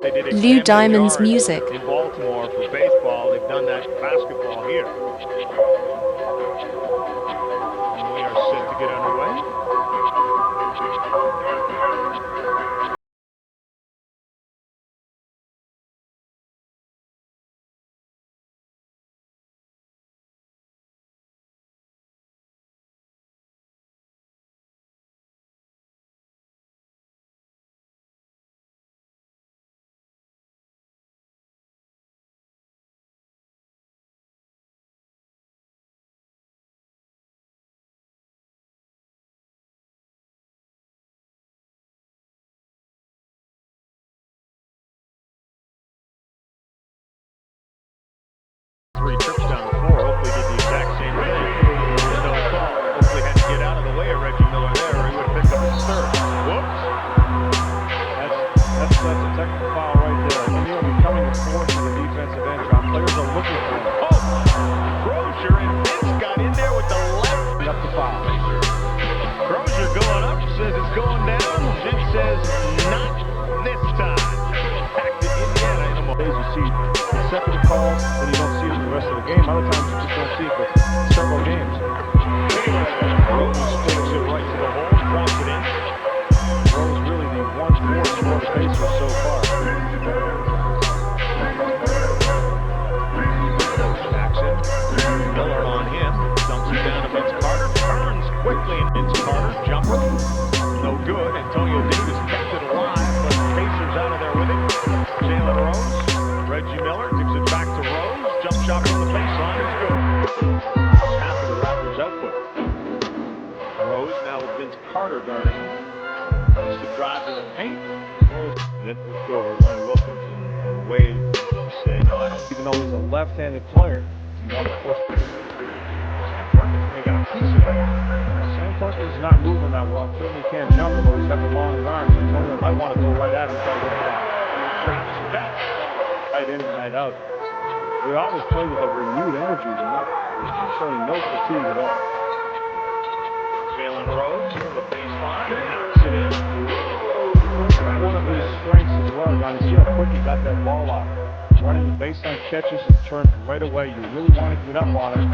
They did Lou extended Diamond's yards music. in Baltimore for baseball. They've done that for basketball here. And we are set to get underway. Three trips down the floor. Hopefully did the exact same thing. There's no call. Hopefully had to get out of the way of Reggie Miller there, or he would have picked up his third. Whoops. That's a technical foul right there. And he'll be coming to force to the defensive end. John, players are looking for him. Oh! Crozier and Vince got in there with the left. Up the foul. Crozier going up, says it's going down. Vince says not this time. Back to Indiana in a moment. You see consecutive calls, and you don't see it in the rest of the game. Other times you just don't see it for several games. Rose takes it right to the hole, drops it in. Rose really the one force for the Pacers so far. Jackson, Miller on him, dumps it down to Vince Carter, turns quickly, and Vince Carter, jumper, no good. Antonio Davis kept it alive, but Pacers out of there with it. Jalen Rose, Reggie Miller gives it back to Rose, jump shot from the baseline, it's good. Half of the Raptors output. Rose now with Vince Carter guarding. Just to drive to the paint. And then we'll go over Lonnie Wilkins and Wade say, no, I don't. Even though he's a left-handed player, he got a piece of it. Sam Perkins not moving that well. Certainly can't jump him, but he's got the long arms. Antonio might want to go right at him. Travis Beck. Right in and right out. We always play with a renewed energy, you know? Showing no fatigue at all. Jalen Rose from the baseline, knocks it in. One of his strengths as well, John. You see how quick he got that ball off. Running the baseline catches and turns right away. You really want to get up on it.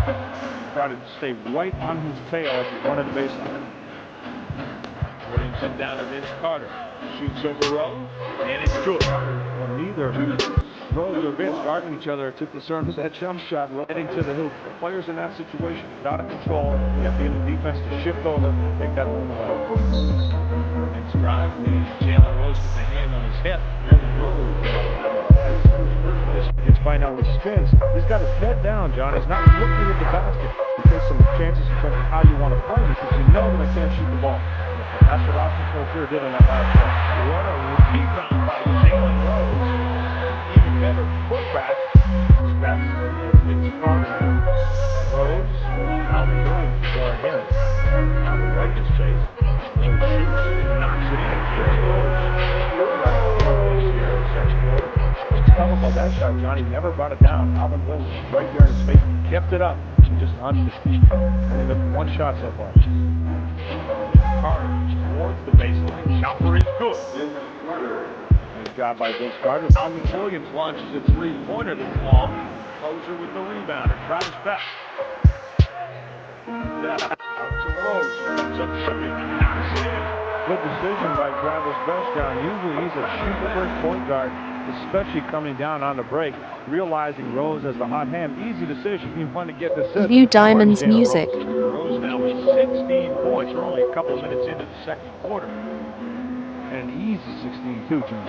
Try to stay right on his tail as you run at the baseline. Williamson down to Vince Carter. Shoots over Rose, and it's good. Well, neither Rose or Vince guarding each other to concern with that jump shot heading to the hoop. The players in that situation, out of control. You have to get the defense to shift over and take that one away. Next drive, Jalen Rose with the hand on his hip. It's fine out with spins. He's got his head down, John. He's not looking at the basket. He takes some chances in terms of how you want to play because you know that I can't shoot the ball. That's what Austin Crozier did on that last play. What a rebound by Jalen Rose. Even better putback. That's Vince Carter. Rose, Alvin Williams to guard him. On the right his face. Rose shoots and knocks it in. What's tough about that shot, Johnny, never brought it down. Alvin Williams right there in his face, kept it up, and just hunched his feet. Only took one shot so far. Carter towards the baseline. Jumper is good. Nice job by Vince Carter. Alvin Williams launches a three-pointer that's long. Closer with the rebounder. Travis Beck. Out to Rose. Comes up shooting. Knocks it in. Good decision by Travis Beck, John. Usually he's a shoot-first point guard, especially coming down on the break. Realizing Rose as the hot hand, easy decision. You want to get the assist. Lou Diamond's music. Rose now with 16 points. We're only a couple of minutes into the second quarter. And an easy 16 too, John.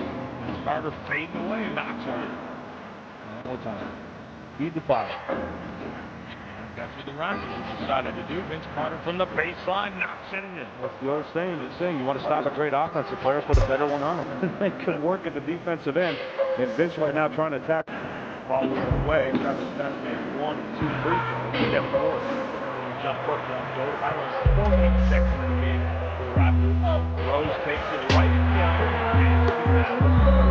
Carter fading away and knocks it in. One more time. Feed the fire. That's what the Raptors decided to do. Vince Carter from the baseline knocks it in. What's the old saying? You want to stop a great offensive player, put a better one on him. It could work at the defensive end. And Vince right now trying to attack. Ball away. Travis Beck made 1, 2 free throws. Step forward. Jump hook won't go. I was 14 seconds in the game for the Raptors. Rose takes it right down.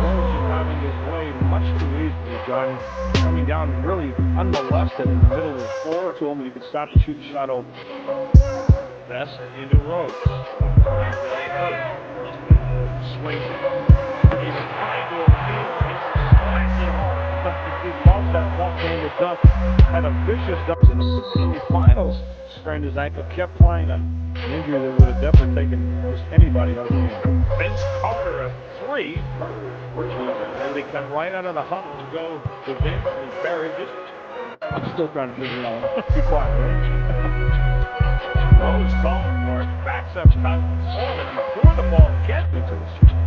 Rose is having his way much too easily, John. Coming down really unmolested in the middle of the floor to him, and you can stop the shoot shot open. Best into Rose. Swings it. He's trying to appeal. dump, had a vicious dump in the finals. Strained his ankle, kept playing an injury that would have definitely taken just anybody out of the game. Vince Carter, a three. And they come right out of the huddle to go to Vince, and he buried it. I'm still trying to figure it out. Be quiet, right? Rose calling for it, backs up Kyle Coleman before the ball gets into the shot.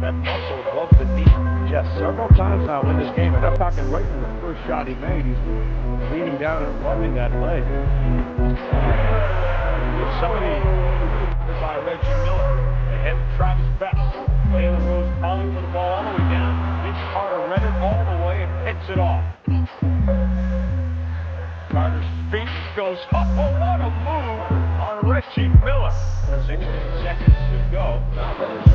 That muscle above the knee. Yes, several times now in this game, and I'm talking right from the first shot he made, he's leaning down and rubbing that leg. Somebody by Reggie Miller. Ahead to Travis Best. Jalen Rose calling for the ball all the way down. Vince Carter read it all the way and hits it off. Carter's feet goes up. Oh, what a move on Reggie Miller. 16 seconds to go.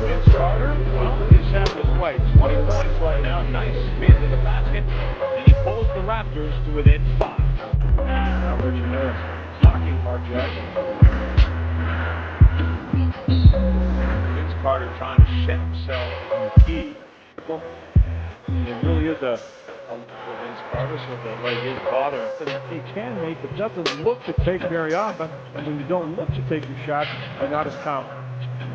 Vince Carter, well, he's having his way. 20 points right now. Nice spin to the basket. And he pulls the Raptors to within 5. Now Reggie Miller knocking Mark Jackson. Vince Carter trying to shed himself in the key. It really is a Vince Carter, so that like his father. He can make, but doesn't look to take very often. And when you don't look to take your shot, you're not as confident.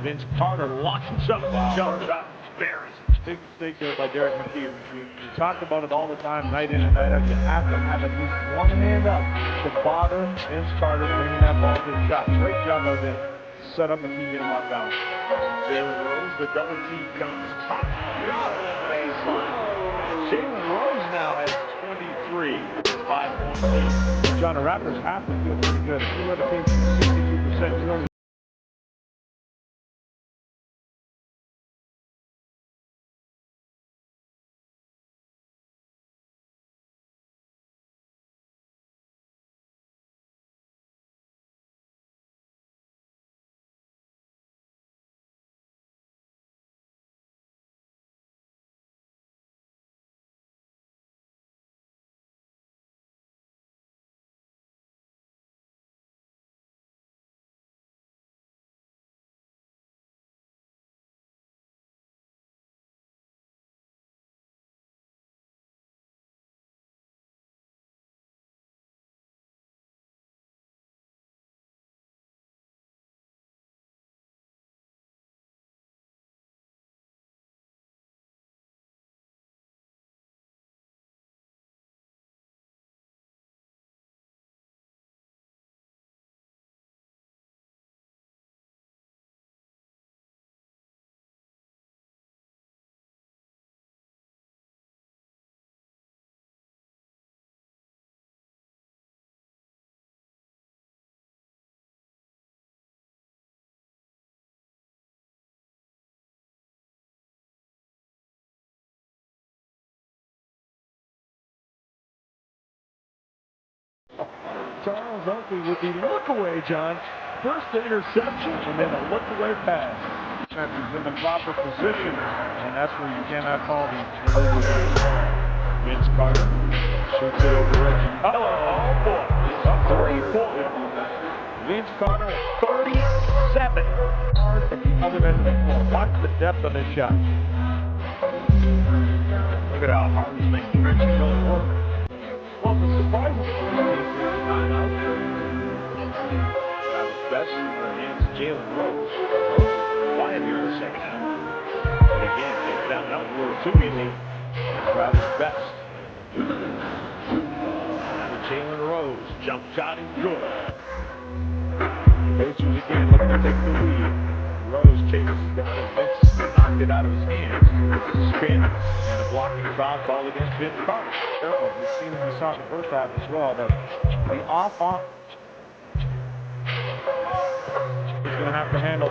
Vince Carter launches up the jump shot, buries it. Big mistake there by Derek McKee. We talked about it all the time, night in and night out. You have to have at least one hand up to bother Vince Carter bringing that ball to the shot. Great job of him. Set up and keep him on balance. Jalen Rose, the double team comes. Top shot, baseline. Jalen Rose now has 23. 5-point lead. John, the Raptors have to feel pretty good. If you let a team shoot 62%, you only Charles Oakley with the look-away, John. First the interception, and then a look-away pass. He's in the proper position, and that's where you cannot call the illegal move. Vince Carter shoots it over Reggie Miller. Oh, boy. It's a 3-point. Vince Carter, 37. At the other end of the floor. Watch the depth on this shot. Look at how hard he's making Reggie Miller work. Well, the surprising Travis Best hands Jalen Rose. Quiet here in the second half. But again, gets that out a little too easy. Travis Best. Now to Jalen Rose. Jump shot is good. Pacers again looking to take the lead. Rose chases down as Vince knocked it out of his hands. Spin and a blocking foul called against Vince Carter. careful. We've seen we saw it in the first half as well. That the off he's going to have to handle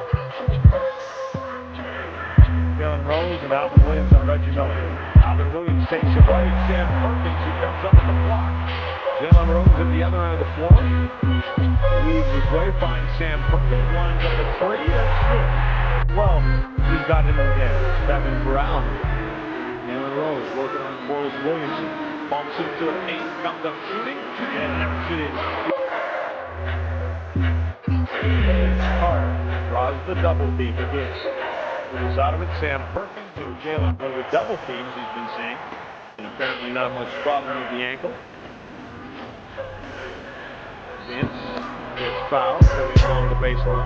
Jalen Rose and Alvin Williams and Reggie Miller. Alvin Williams takes it right. Sam Perkins, who comes up with the block. Jalen Rose at the other end of the floor. Leaves his way, finds Sam Perkins, lines up a three. That's good. Well, he's got him again. Seven for Allen. Jalen Rose working on Morris Williamson. Bumps into the paint, comes up shooting, and knocks it in. Carter draws the double team again. Moves out of it, Sam Perkins, who Jalen, one of the double teams he's been seeing. And apparently not much problem with the ankle. Vince gets fouled coming along the baseline.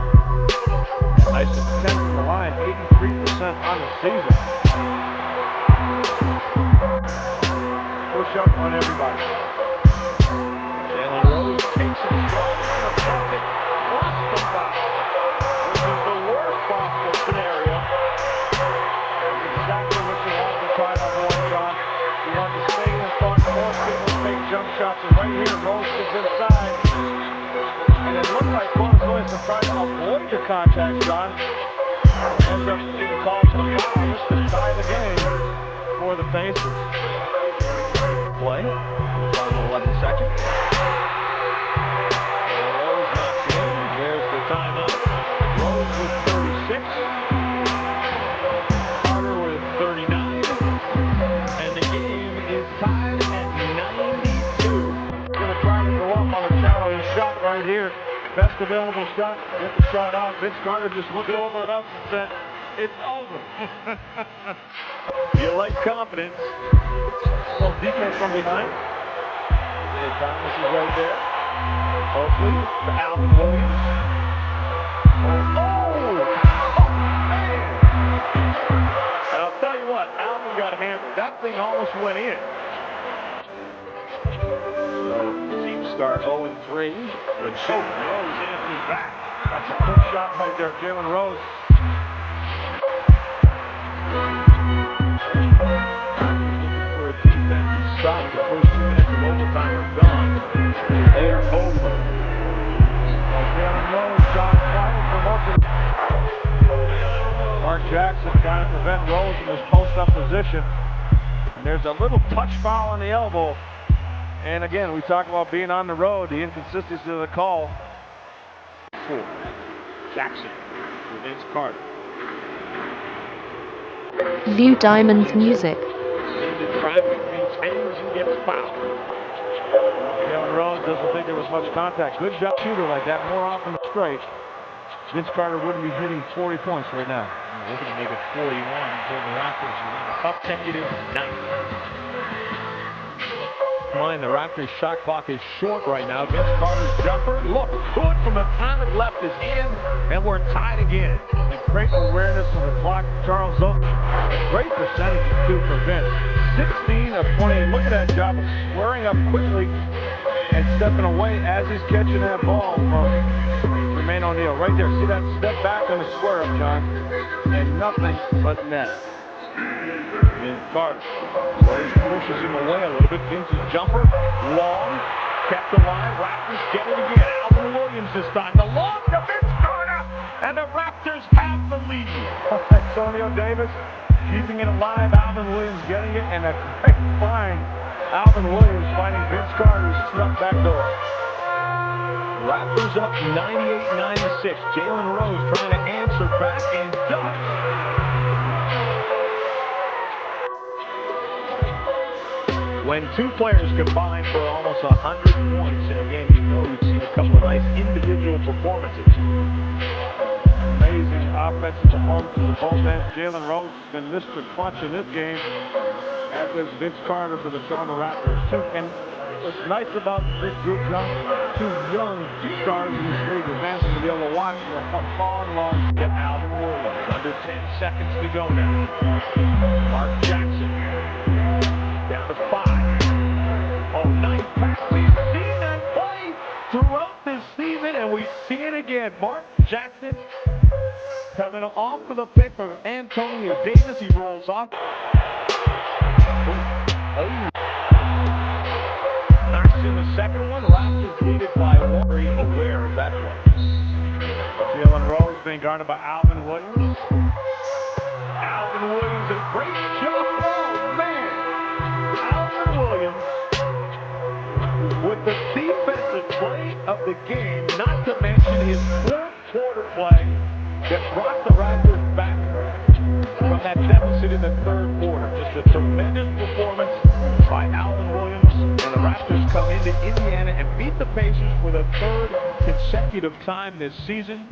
Nice at 10 from the line, 83% on the season. Push up on everybody. Jalen Rose takes a shot in the pocket, lost the foul, which is the worst possible scenario. Exactly what you want to try to avoid, John. You want to stay in front, force people to take jump shots, and right here, Rose gets inside. And it looked like Close Williams to try to avoid the contact, John. Ends up being called for the foul. This could tie the game for the Pacers. Play. Final 11 seconds. Rose knocks it in. There's the timeout. Rose with 36. Carter with 39. And the game is tied at 92. Going to try to go up on a challenge shot right here. Best available shot. Get the shot out. Vince Carter just looked over at us and said, it's over. You like confidence. Well, defense from behind. And Thomas is right there. Oakley to Alvin Williams. Oh, man. And I'll tell you what, Alvin got hammered. That thing almost went in. So, teams start 0-3. But Rose answers back. That's a quick shot right there, Jalen Rose. For a defensive stop, the first 2 minutes of overtime are gone. They are over. Jalen Rose, John Quiet for most of Mark Jackson trying to prevent Rose in this post-up position. And there's a little touch foul on the elbow. And again, we talk about being on the road, the inconsistency of the call. 4. Jackson with Vince Carter. View Diamond's music. Into traffic, meets hands and gets fouled. Jalen Rose doesn't think there was much contact. Good job shooter like that, more often than straight. Vince Carter wouldn't be hitting 40 points right now. They're going to make it 41 until the Raptors are up 10-9. Mind the Raptors shot clock is short right now. Vince Carter's jumper looked good from the time it left his hand, and we're tied again. And great awareness of the clock, Charles Oakley. Great percentage too for Vince. 16 of 20. Look at that job of squaring up quickly and stepping away as he's catching that ball from Jermaine O'Neal. Right there. See that step back on the square up, John, and nothing but net. Vince Carter. Rose pushes him away a little bit. Vince's jumper, long, kept alive. Raptors get it again. Alvin Williams this time. The long to Vince Carter, and the Raptors have the lead. Antonio Davis keeping it alive. Alvin Williams getting it, and a great find. Alvin Williams finding Vince Carter's front back door. Raptors up 98-96. Jalen Rose trying to answer back and does. When 2 players combine for almost 100 points in a game, you know we've seen a couple of nice individual performances. Amazing offensive performances of both ends. Jalen Rose has been Mr. Clutch in this game, as is Vince Carter for the Toronto Raptors. And what's nice about this group, John, 2 young stars in this league, is Anthony to be able to watch for a long Get Alvin Williams. Under 10 seconds to go now. Mark Jackson. Down to 5. Oh, nice pass. We've seen that play throughout this season, and we see it again. Mark Jackson coming off of the pick from Antonio Davis. He rolls off. Knocks in the second one. Raptors lead it by 1. Very aware of that one. Jalen Rose being guarded by Alvin Williams. Alvin Williams, a great shot. Oh, man. Alvin Williams with the defensive play of the game, not to mention his 4th quarter play that brought the Raptors back from that deficit in the 3rd quarter. Just a tremendous performance by Alvin Williams, and the Raptors come into Indiana and beat the Pacers for the 3rd consecutive time this season.